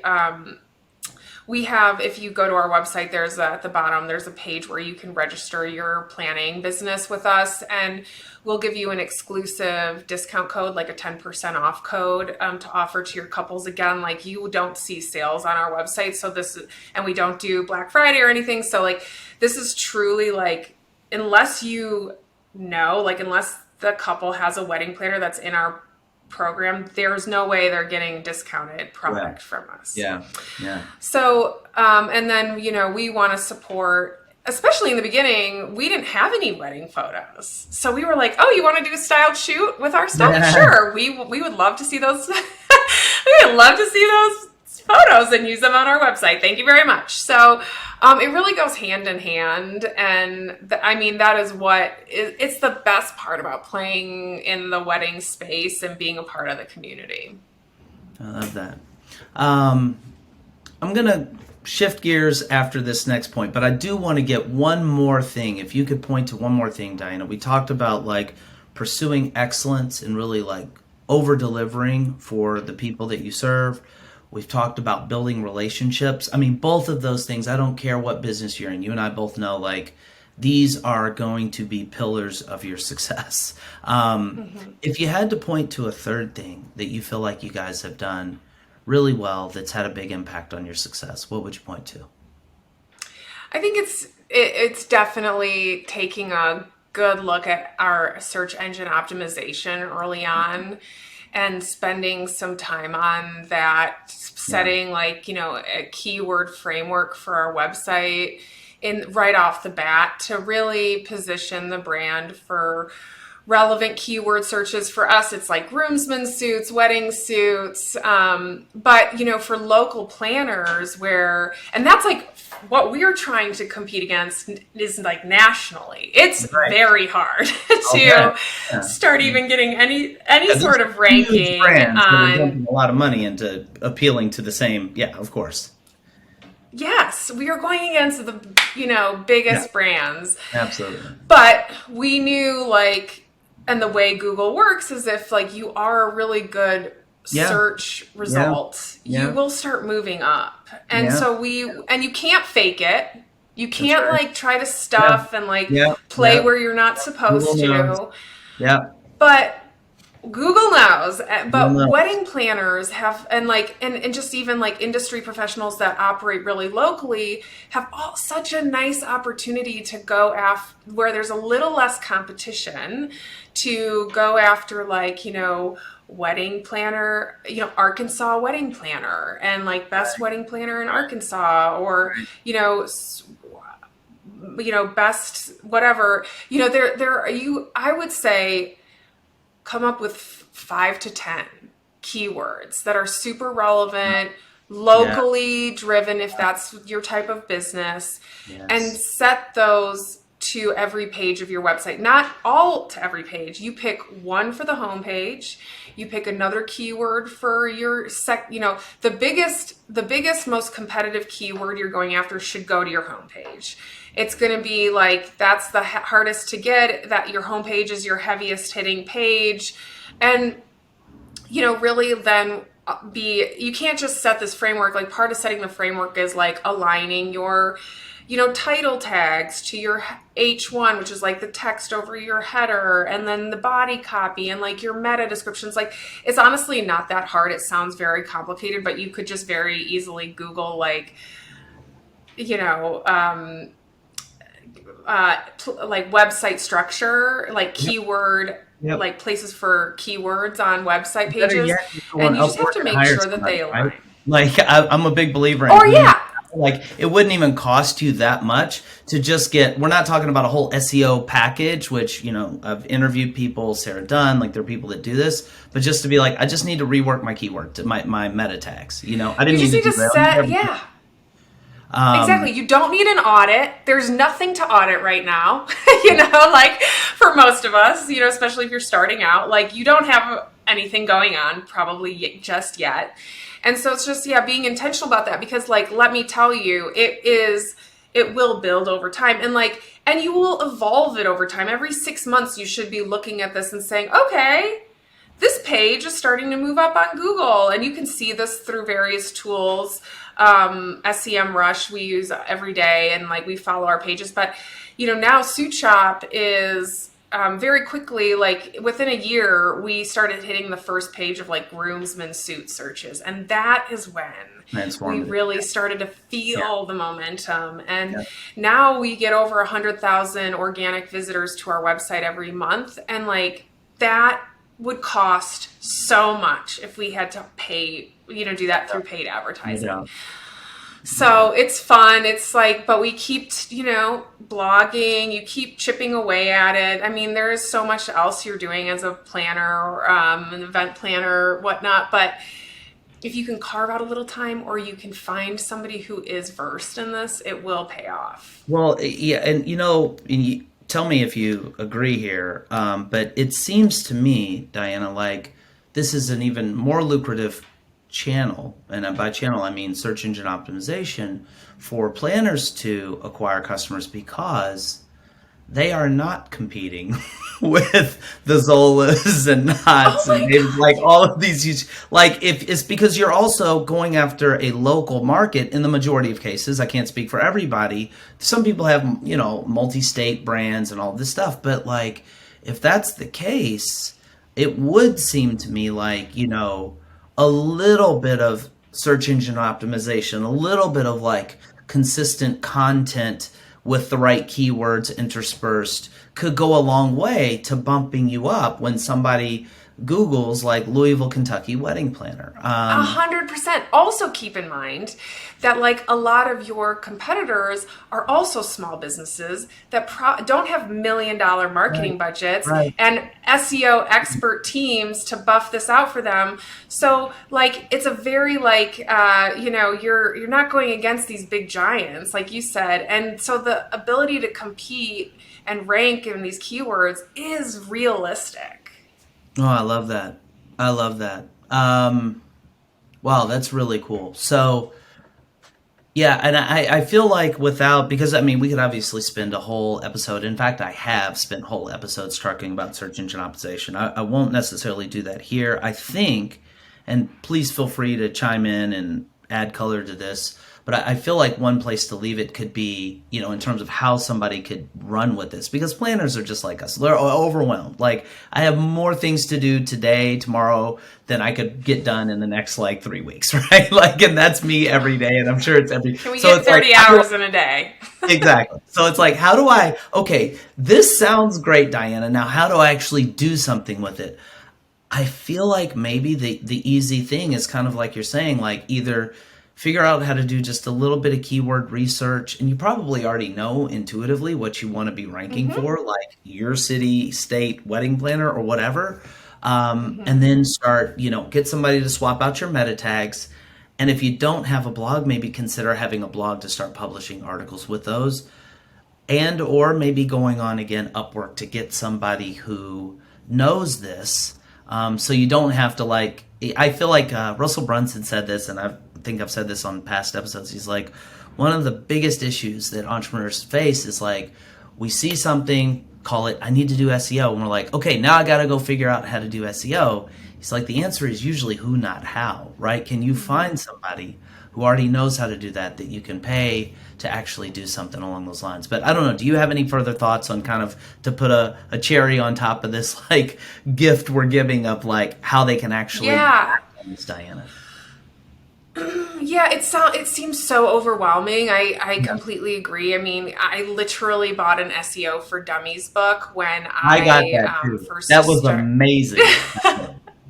have, if you go to our website, at the bottom, there's a page where you can register your planning business with us, and we'll give you an exclusive discount code, like a 10% off code to offer to your couples. Again, like you don't see sales on our website. And we don't do Black Friday or anything. So this is truly unless unless the couple has a wedding planner that's in our program, there's no way they're getting discounted product from us. Yeah. So, and then, we want to support, especially in the beginning, we didn't have any wedding photos. So we were like, oh, you want to do a styled shoot with our stuff? Yeah. Sure. We would love to see those. We would love to see those photos and use them on our website. Thank you very much. So, it really goes hand in hand. And that is it's the best part about playing in the wedding space and being a part of the community. I love that. I'm going to shift gears after this next point, but I do want to get one more thing. If you could point to one more thing, Diana. We talked about pursuing excellence and really over delivering for the people that you serve. We've talked about building relationships. Both of those things, I don't care what business you're in. You and I both know, these are going to be pillars of your success. If you had to point to a third thing that you feel like you guys have done really well that's had a big impact on your success, what would you point to? I think it's definitely taking a good look at our search engine optimization early on and spending some time on that, setting a keyword framework for our website right off the bat to really position the brand for relevant keyword searches. For us, it's like groomsman suits, wedding suits. But, for local planners and that's like what we're trying to compete against is like nationally. It's very hard to start even getting any sort of ranking brands that are on dumping a lot of money into appealing to the same. Yeah, of course. Yes, we are going against the, biggest brands. Absolutely. But we knew and the way Google works is if you are a really good search result, you will start moving up. And so and you can't fake it. You can't try to stuff and play where you're not supposed to. Yeah. But Google knows, but wedding planners have, and just even industry professionals that operate really locally have such a nice opportunity to go after where there's a little less competition, to go after wedding planner, Arkansas wedding planner, and best wedding planner in Arkansas, or best whatever. I would say, come up with 5 to 10 keywords that are super relevant, locally driven, if that's your type of business, and set those to every page of your website. Not all to every page. You pick one for the home page. You pick another keyword for your the biggest, most competitive keyword you're going after should go to your homepage. It's going to be that's the hardest to get, that your homepage is your heaviest hitting page. And, really then you can't just set this framework. Part of setting the framework is aligning your, title tags to your H1, which is the text over your header, and then the body copy and your meta descriptions. It's honestly not that hard. It sounds very complicated, but you could just very easily Google website structure, keyword, places for keywords on website pages, and you just have to make sure that they align. Right? I'm a big believer in it wouldn't even cost you that much to just we're not talking about a whole SEO package, which, I've interviewed people, Sarah Dunn, there are people that do this, but just to be I just need to rework my keyword, my meta tags, I didn't need to set, exactly. You don't need an audit. There's nothing to audit right now, for most of us, especially if you're starting out, you don't have anything going on probably just yet. And so it's just, being intentional about that, because let me tell you, it will build over time, and you will evolve it over time. Every 6 months, you should be looking at this and saying, okay, this page is starting to move up on Google. And you can see this through various tools. SEMrush we use every day, and we follow our pages. But, now SuitShop is very quickly, within a year, we started hitting the first page of Groomsman Suit searches. And that is when we really started to feel the momentum. And now we get over 100,000 organic visitors to our website every month. And that would cost so much if we had to pay, do that through paid advertising. So it's fun. It's but we keep, blogging, you keep chipping away at it. I mean, there is so much else you're doing as a planner, or an event planner, whatnot. But if you can carve out a little time, or you can find somebody who is versed in this, it will pay off. Well, yeah. And, tell me if you agree here. But it seems to me, Diana, this is an even more lucrative channel, and by channel I mean search engine optimization, for planners to acquire customers, because they are not competing with the Zolas and Knots and all of these huge, if it's because you're also going after a local market in the majority of cases. I can't speak for everybody. Some people have multi-state brands and all this stuff, but if that's the case, it would seem to me a little bit of search engine optimization, a little bit of consistent content with the right keywords interspersed could go a long way to bumping you up when somebody Google's like Louisville, Kentucky wedding planner. 100%. Also keep in mind that like a lot of your competitors are also small businesses that don't have $1 million marketing budgets and SEO expert teams to buff this out for them. So like it's a very like you're not going against these big giants like you said, and so the ability to compete and rank in these keywords is realistic. Oh, I love that. I love that. Wow, that's really cool. So, yeah, and I feel like because I mean, we could obviously spend a whole episode. In fact, I have spent whole episodes talking about search engine optimization. I won't necessarily do that here. I think, and please feel free to chime in and add color to this, but I feel like one place to leave it could be, in terms of how somebody could run with this, because planners are just like us. They're overwhelmed. Like, I have more things to do today, tomorrow, than I could get done in the next, 3 weeks, right? Like, and that's me every day, and I'm sure it's every... Can we get 30 hours in a day? Exactly. So it's like, okay, this sounds great, Diana. Now, how do I actually do something with it? I feel like maybe the easy thing is kind of like you're saying, like either figure out how to do just a little bit of keyword research, and you probably already know intuitively what you want to be ranking for, like your city, state, wedding planner, or whatever. And then start, get somebody to swap out your meta tags. And if you don't have a blog, maybe consider having a blog to start publishing articles with those. And or maybe going on, again, Upwork to get somebody who knows this. So you don't have to I feel like Russell Brunson said this, and I think I've said this on past episodes. He's like, one of the biggest issues that entrepreneurs face is like, we see something, call it, I need to do SEO. And we're like, okay, now I got to go figure out how to do SEO. He's like, the answer is usually who, not how, right? Can you find somebody who already knows how to do that you can pay to actually do something along those lines? But I don't know. Do you have any further thoughts on kind of to put a cherry on top of this gift we're giving of how they can actually act on this, Diana? Yeah, it seems so overwhelming. I completely agree. I mean, I literally bought an SEO for Dummies book when I got that too. First that was started. Amazing.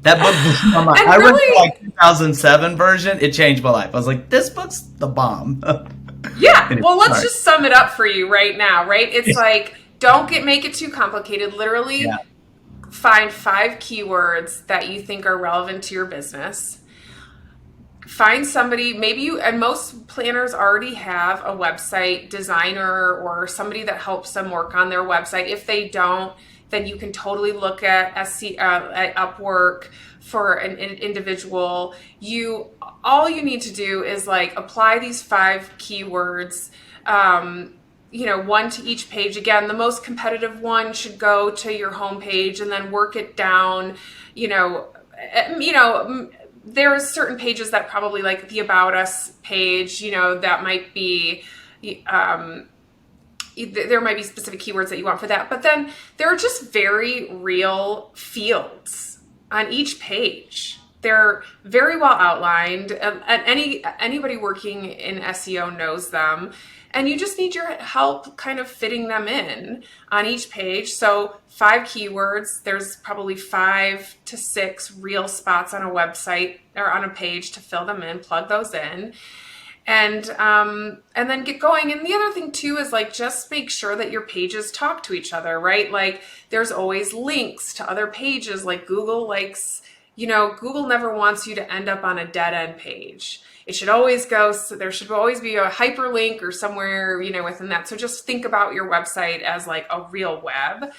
That book was my mind. I read the 2007 version. It changed my life. I was like, this book's the bomb. Yeah. Anyway, Well, let's just sum it up for you right now, right? It's like, don't make it too complicated. Literally find 5 keywords that you think are relevant to your business. Find somebody, and most planners already have a website designer or somebody that helps them work on their website. If they don't, then you can totally look at at Upwork for an individual. All you need to do is apply these 5 keywords, one to each page. Again, the most competitive one should go to your homepage, and then work it down. There's certain pages that probably the About Us page, that might be, there might be specific keywords that you want for that. But then there are just very real fields on each page. They're very well outlined. And anybody working in SEO knows them. And you just need your help kind of fitting them in on each page. So 5 keywords, there's probably 5 to 6 real spots on a website or on a page to fill them in, plug those in, and then get going. And the other thing too is just make sure that your pages talk to each other, right? There's always links to other pages. Google Google never wants you to end up on a dead end page. It should always there should always be a hyperlink or somewhere, within that. So just think about your website as a real web.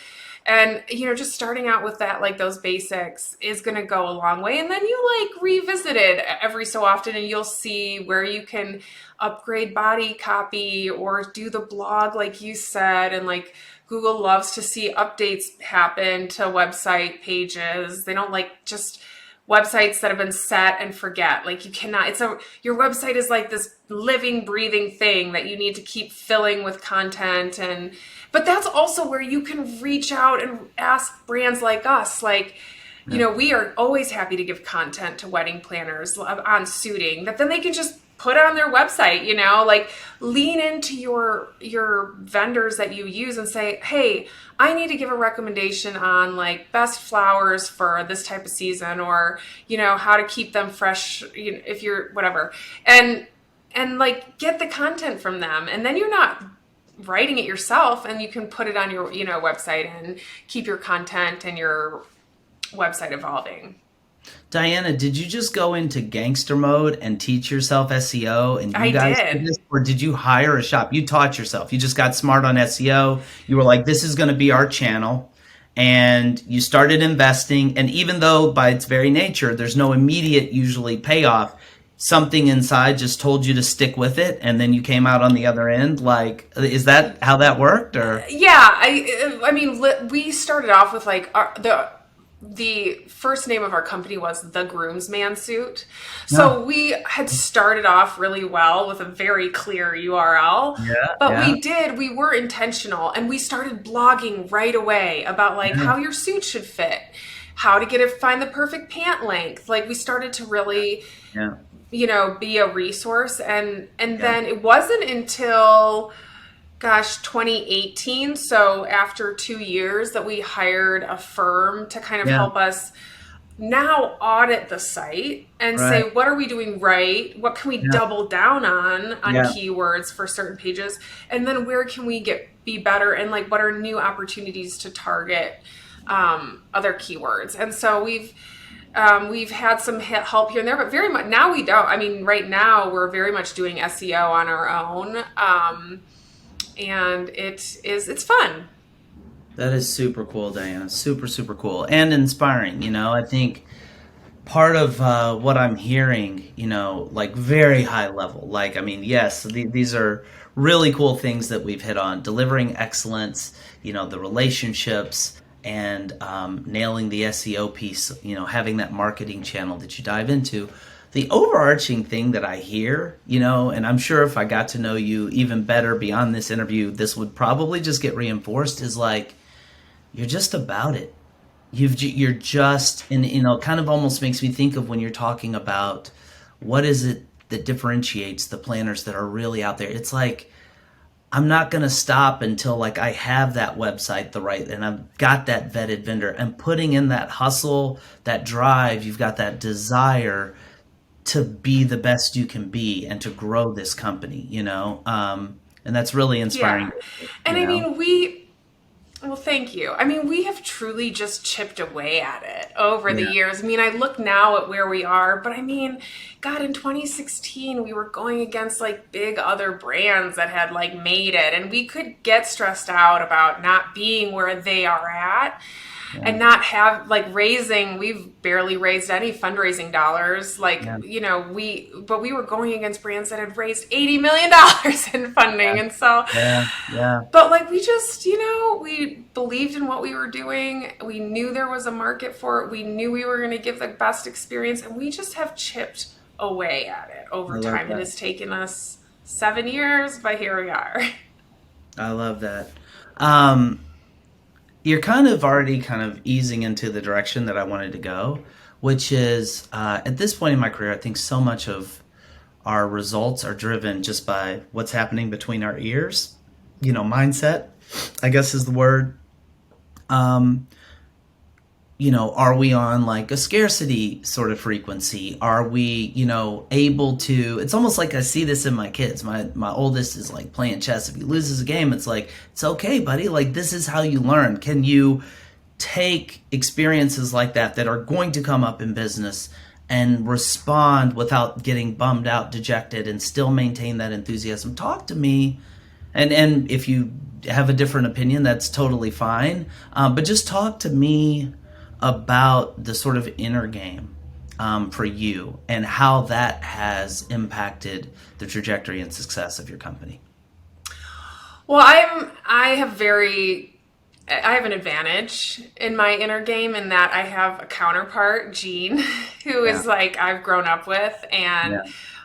And, just starting out with that, those basics is going to go a long way. And then you revisit it every so often, and you'll see where you can upgrade body copy or do the blog, like you said. And Google loves to see updates happen to website pages. They don't just websites that have been set and forget. You cannot, your website is this living, breathing thing that you need to keep filling with content. But that's also where you can reach out and ask brands like us. We are always happy to give content to wedding planners on suiting that then they can just put on their website, you know, like lean into your vendors that you use and say, hey, I need to give a recommendation on like best flowers for this type of season, or, you know, how to keep them fresh, you know, if you're whatever. And like get the content from them. And then you're not writing it yourself, and you can put it on your, you know, website and keep your content and your website evolving. Diana, did you just go into gangster mode and teach yourself SEO? And you I guys did. did this, or did you hire a shop? You taught yourself. You just got smart on SEO. You were like, this is going to be our channel. And you started investing. And even though by its very nature, there's no immediate usually payoff, something inside just told you to stick with it, and then you came out on the other end. Like, is that how that worked? Or Yeah, I mean, we started off with like the first name of our company was the Groomsman Suit. So we had started off really well with a very clear URL. But we were intentional, and we started blogging right away about like how your suit should fit, how to find the perfect pant length. Like we started to really, you know, be a resource. And then it wasn't until 2018, so after 2 years, that we hired a firm to kind of help us now audit the site and say, what are we doing right? What can we double down on keywords for certain pages? And then where can we be better? And like, what are new opportunities to target other keywords? And so we've had some help here and there, but very much now we don't. I mean, right now we're very much doing SEO on our own. And it's fun. that is super cool, Diana. Super, super cool and inspiring. You know, I think part of what I'm hearing, you know, like very high level, like, I mean, yes, these are really cool things that we've hit on: delivering excellence, you know, the relationships, and nailing the SEO piece, you know, having that marketing channel that you dive into. The overarching thing that I hear, you know, and I'm sure if I got to know you even better beyond this interview, this would probably just get reinforced, is like, you're just about it. You're just, and, you know, kind of almost makes me think of when you're talking about what is it that differentiates the planners that are really out there. It's like, I'm not going to stop until like I have that website and I've got that vetted vendor, and putting in that hustle, that drive, you've got that desire to be the best you can be and to grow this company, you know? And that's really inspiring. Yeah. And I mean, well, thank you. I mean, we have truly just chipped away at it over the years. I mean, I look now at where we are, but I mean, God, in 2016, we were going against like big other brands that had like made it, and we could get stressed out about not being where they are at. And not have like we've barely raised any fundraising dollars. Like, you know, but we were going against brands that had raised $80 million in funding. And so, but like, we just, you know, we believed in what we were doing. We knew there was a market for it. We knew we were going to give the best experience, and we just have chipped away at it over time. It has taken us 7 years, but here we are. I love that. You're kind of already kind of easing into the direction that I wanted to go, which is at this point in my career, I think so much of our results are driven just by what's happening between our ears. You know, mindset, I guess is the word. You know, are we on like a scarcity sort of frequency? Are we, you know, able to, it's almost like I see this in my kids. My oldest is like playing chess. If he loses a game, it's like, it's okay, buddy. Like, this is how you learn. Can you take experiences like that are going to come up in business and respond without getting bummed out, dejected, and still maintain that enthusiasm? Talk to me. And if you have a different opinion, that's totally fine. But just talk to me about the sort of inner game for you and how that has impacted the trajectory and success of your company. Well, I have an advantage in my inner game in that I have a counterpart, Jeanne, who is like I've grown up with, and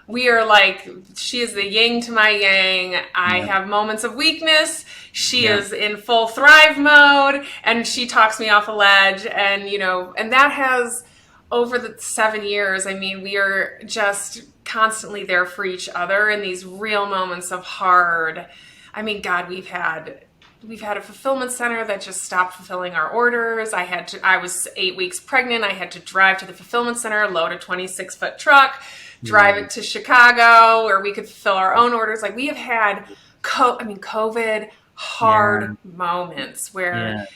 we are like, she is the yin to my yang. I have moments of weakness. She is in full thrive mode, and she talks me off a ledge. And, you know, and that has, over the 7 years, I mean, we are just constantly there for each other in these real moments of hard. I mean, God, we've had a fulfillment center that just stopped fulfilling our orders. I was 8 weeks pregnant. I had to drive to the fulfillment center, load a 26-foot truck, drive it to Chicago where we could fulfill our own orders. Like, we have had COVID hard moments where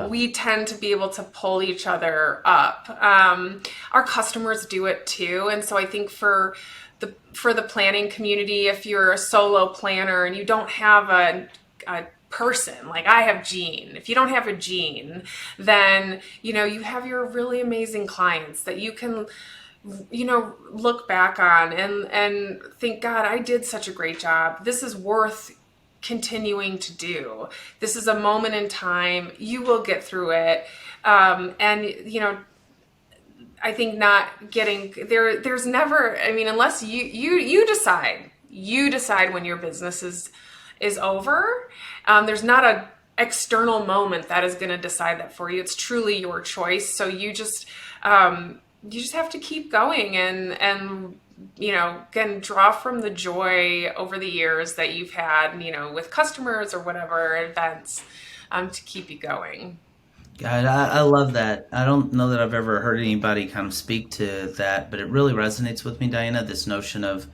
we tend to be able to pull each other up. Our customers do it too. And so I think for the planning community, if you're a solo planner and you don't have a person, like I have Jeanne. If you don't have a Jeanne, then, you have your really amazing clients that you can, look back on and think, God, I did such a great job. This is worth continuing to do. This is a moment in time. You will get through it. I think not getting there's never, unless you decide when your business is over. There's not a external moment that is going to decide that for you. It's truly your choice. So you just have to keep going and again, draw from the joy over the years that you've had, with customers or whatever events, to keep you going. God, I love that. I don't know that I've ever heard anybody kind of speak to that, but it really resonates with me, Diana, this notion of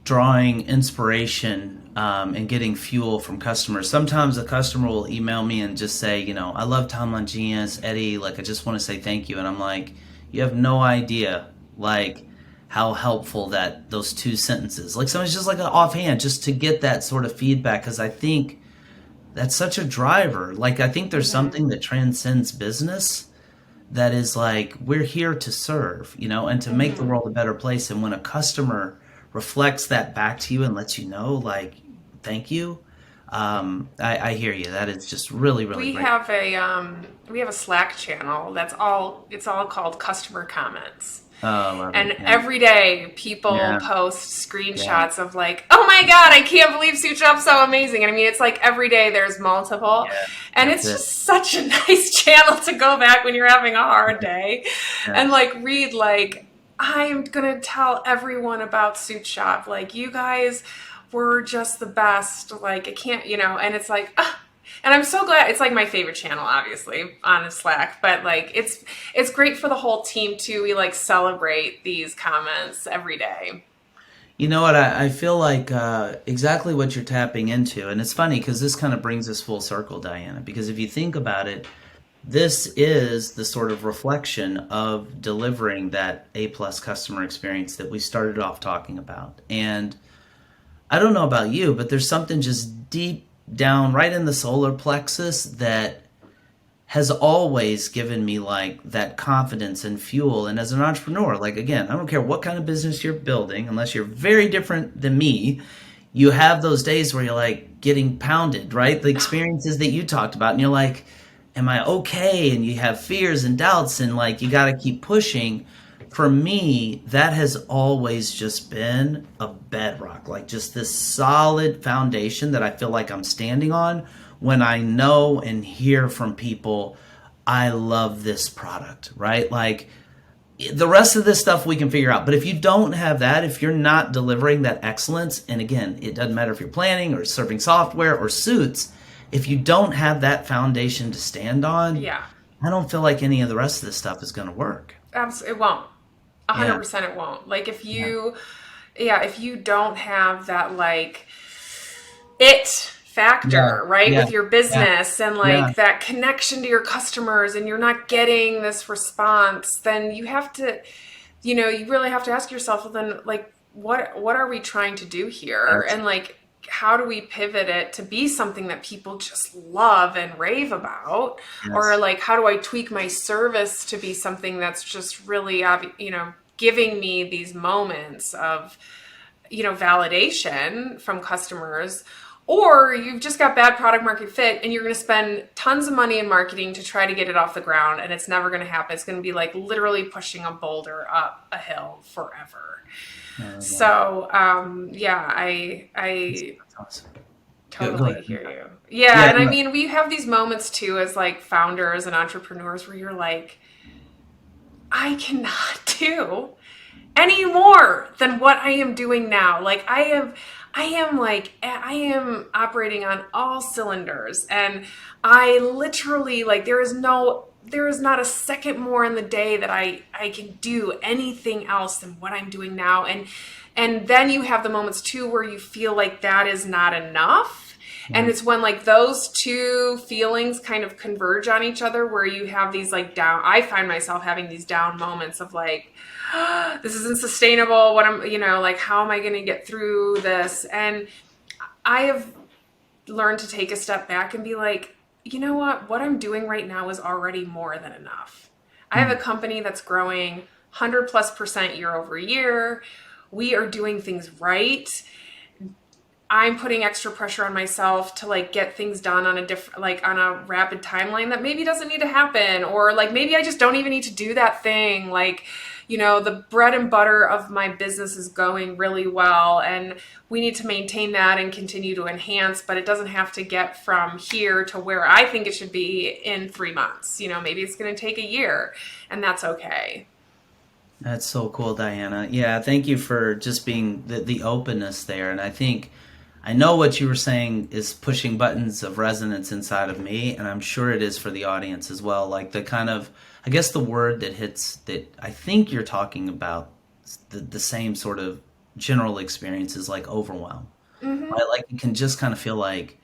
drawing inspiration and getting fuel from customers. Sometimes a customer will email me and just say, I love Tom Longinius, Eddie, like, I just want to say thank you. And I'm like, you have no idea, like, how helpful those two sentences, like somebody's just like an offhand, just to get that sort of feedback. Because I think that's such a driver. Like, I think there's something that transcends business that is like, we're here to serve, and to make the world a better place. And when a customer reflects that back to you and lets you know, like, thank you, I hear you. That is just really, really great. We have a Slack channel it's all called customer comments. Oh, and every day people post screenshots of like, oh my God, I can't believe SuitShop's so amazing. And it's like every day there's multiple. And it's just such a nice channel to go back when you're having a hard day and like read, like, I'm going to tell everyone about SuitShop. Like, you guys were just the best. Like, I can't, and it's like, and I'm so glad. It's like my favorite channel, obviously, on Slack, but like, it's great for the whole team too. We like celebrate these comments every day. You know what? I feel like exactly what you're tapping into. And it's funny because this kind of brings us full circle, Diana, because if you think about it, this is the sort of reflection of delivering that A-plus customer experience that we started off talking about. And I don't know about you, but there's something just deep down right in the solar plexus that has always given me like that confidence and fuel. And as an entrepreneur, like, again, I don't care what kind of business you're building, unless you're very different than me, you have those days where you're like getting pounded, right? The experiences that you talked about, and you're like, am I okay? And you have fears and doubts, and like, you got to keep pushing. For me, that has always just been a bedrock, like just this solid foundation that I feel like I'm standing on when I know and hear from people, I love this product, right? Like, the rest of this stuff we can figure out. But if you don't have that, if you're not delivering that excellence, and again, it doesn't matter if you're planning or serving software or suits, if you don't have that foundation to stand on, I don't feel like any of the rest of this stuff is going to work. Absolutely, it won't. 100% it won't. Like, if you don't have that, like, it factor, right, with your business and like that connection to your customers, and you're not getting this response, then you have to, you really have to ask yourself, well, then, like, what are we trying to do here? And like, how do we pivot it to be something that people just love and rave about? Or like, how do I tweak my service to be something that's just really, giving me these moments of, validation from customers? Or you've just got bad product market fit and you're going to spend tons of money in marketing to try to get it off the ground, and it's never going to happen. It's going to be like literally pushing a boulder up a hill forever. So, I awesome. Totally hear you. Yeah, and I mean, we have these moments too as like founders and entrepreneurs where you're like, I cannot do any more than what I am doing now. Like I am operating on all cylinders, and I literally, like, there is not a second more in the day that I can do anything else than what I'm doing now. And then you have the moments too where you feel like that is not enough. And it's when like those two feelings kind of converge on each other, where you have these like down, I find myself having these down moments of like, this isn't sustainable. What I'm, like, how am I going to get through this? And I have learned to take a step back and be like, you know what I'm doing right now is already more than enough. I have a company that's growing 100+% year over year. We are doing things right. I'm putting extra pressure on myself to like get things done on a different, like on a rapid timeline that maybe doesn't need to happen, or like maybe I just don't even need to do that thing. Like, the bread and butter of my business is going really well, and we need to maintain that and continue to enhance, but it doesn't have to get from here to where I think it should be in 3 months. Maybe it's going to take a year, and that's okay. That's so cool, Diana. Yeah, thank you for just being the openness there. And I know what you were saying is pushing buttons of resonance inside of me, and I'm sure it is for the audience as well. Like the kind of, I guess the word that hits, that I think you're talking about, the same sort of general experience is like overwhelm. Right? Like you can just kind of feel like,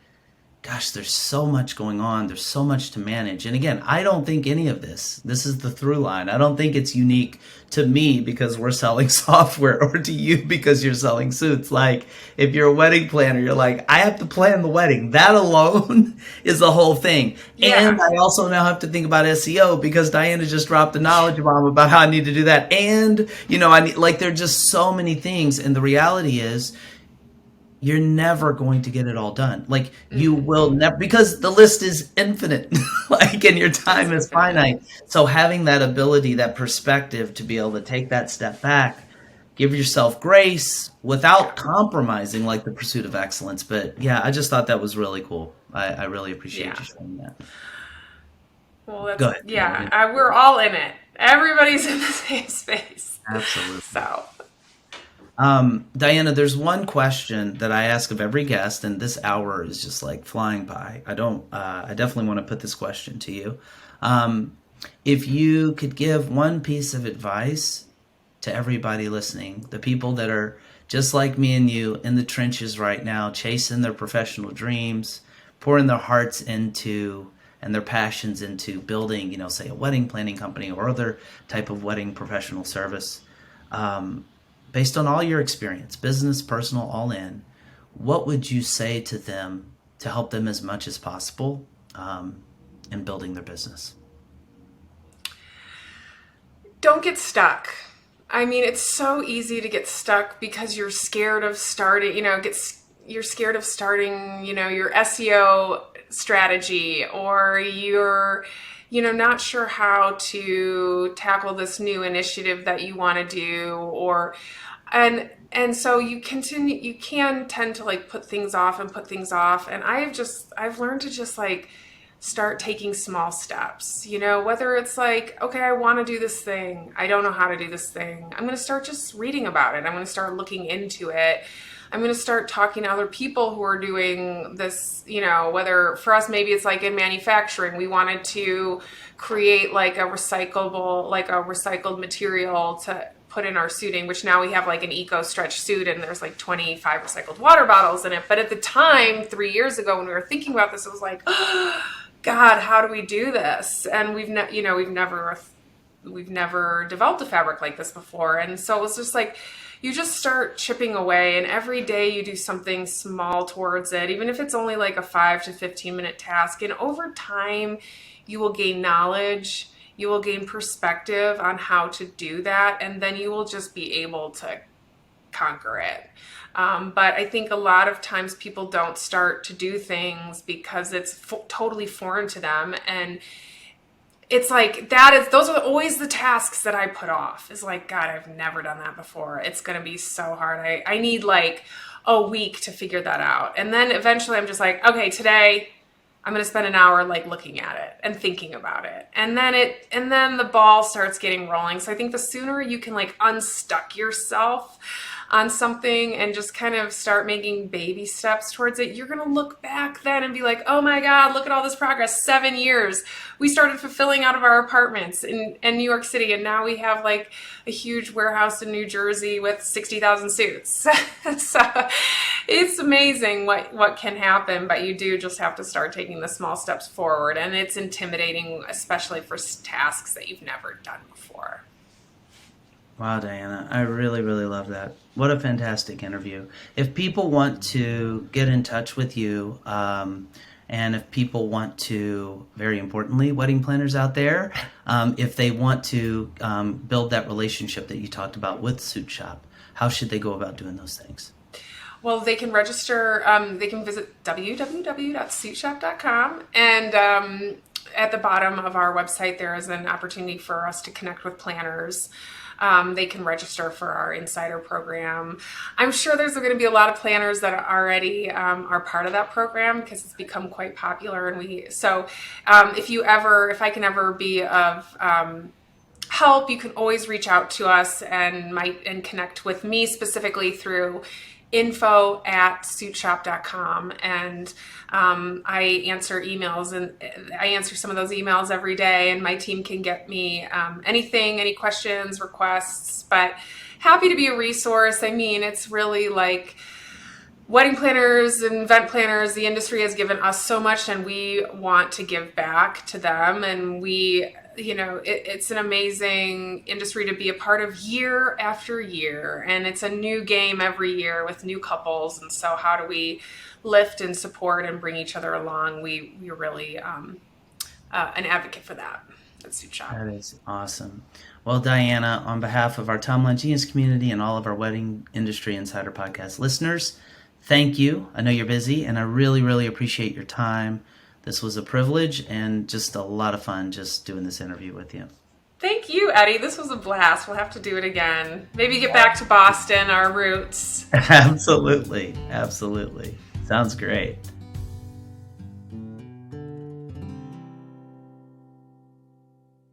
gosh, there's so much going on. There's so much to manage. And again, I don't think any of this is the through line. I don't think it's unique to me because we're selling software, or to you because you're selling suits. Like if you're a wedding planner, you're like, I have to plan the wedding. That alone is the whole thing. Yeah. And I also now have to think about SEO because Diana just dropped the knowledge bomb about how I need to do that. And, I need, like, there are just so many things. And the reality is, you're never going to get it all done. Like you will never, because the list is infinite, like, and your time is finite. So having that ability, that perspective to be able to take that step back, give yourself grace without compromising like the pursuit of excellence. But yeah, I just thought that was really cool. I really appreciate you sharing that. Well, Go ahead. Yeah, we're all in it. Everybody's in the same space. Absolutely. So. Diana, there's one question that I ask of every guest, and this hour is just like flying by. I definitely want to put this question to you. If you could give one piece of advice to everybody listening, the people that are just like me and you in the trenches right now, chasing their professional dreams, pouring their hearts into and their passions into building, say a wedding planning company or other type of wedding professional service, based on all your experience, business, personal, all in, what would you say to them to help them as much as possible in building their business? Don't get stuck. I mean, it's so easy to get stuck because you're scared of starting, you're scared of starting, your SEO strategy, or you're not sure how to tackle this new initiative that you want to do, and so you can tend to like put things off. And I've learned to just like start taking small steps, whether it's like, okay, I want to do this thing. I don't know how to do this thing. I'm going to start just reading about it. I'm going to start looking into it. I'm going to start talking to other people who are doing this, whether for us, maybe it's like in manufacturing, we wanted to create like a recycled material to put in our suiting, which now we have like an eco stretch suit and there's like 25 recycled water bottles in it. But at the time, 3 years ago, when we were thinking about this, it was like, oh, God, how do we do this? And we've never developed a fabric like this before. And so it was just like, you just start chipping away, and every day you do something small towards it, even if it's only like a 5 to 15 minute task. And over time, you will gain knowledge, you will gain perspective on how to do that, and then you will just be able to conquer it. But I think a lot of times people don't start to do things because it's totally foreign to them. And it's like, those are always the tasks that I put off. It's like, God, I've never done that before. It's going to be so hard. I need like a week to figure that out. And then eventually I'm just like, okay, today I'm going to spend an hour like looking at it and thinking about it. And then the ball starts getting rolling. So I think the sooner you can like unstuck yourself on something and just kind of start making baby steps towards it, you're going to look back then and be like, oh my God, look at all this progress. 7 years. We started fulfilling out of our apartments in New York City. And now we have like a huge warehouse in New Jersey with 60,000 suits. So it's amazing what can happen, but you do just have to start taking the small steps forward. And it's intimidating, especially for tasks that you've never done before. Wow, Diana, I really, really love that. What a fantastic interview. If people want to get in touch with you, and if people want to, very importantly, wedding planners out there, if they want to build that relationship that you talked about with SuitShop, how should they go about doing those things? Well, they can register, they can visit www.suitshop.com, and at the bottom of our website, there is an opportunity for us to connect with planners. They can register for our insider program. I'm sure there's going to be a lot of planners that already are part of that program because it's become quite popular. And if I can ever be of help, you can always reach out to us and connect with me specifically through info@suitshop.com, and I answer emails, and I answer some of those emails every day, and my team can get me any questions, requests, but happy to be a resource. I mean, it's really like wedding planners and event planners, the industry has given us so much, and we want to give back to them, and it's an amazing industry to be a part of year after year, and it's a new game every year with new couples. And so how do we lift and support and bring each other along? We're really an advocate for that at SuitShop. That is awesome. Well, Diana, on behalf of our Timeline Genius community and all of our Wedding Industry Insider podcast listeners, thank you. I know you're busy, and I really, really appreciate your time. This was a privilege and just a lot of fun just doing this interview with you. Thank you, Eddie. This was a blast. We'll have to do it again. Maybe get back to Boston, our roots. Absolutely. Absolutely. Sounds great.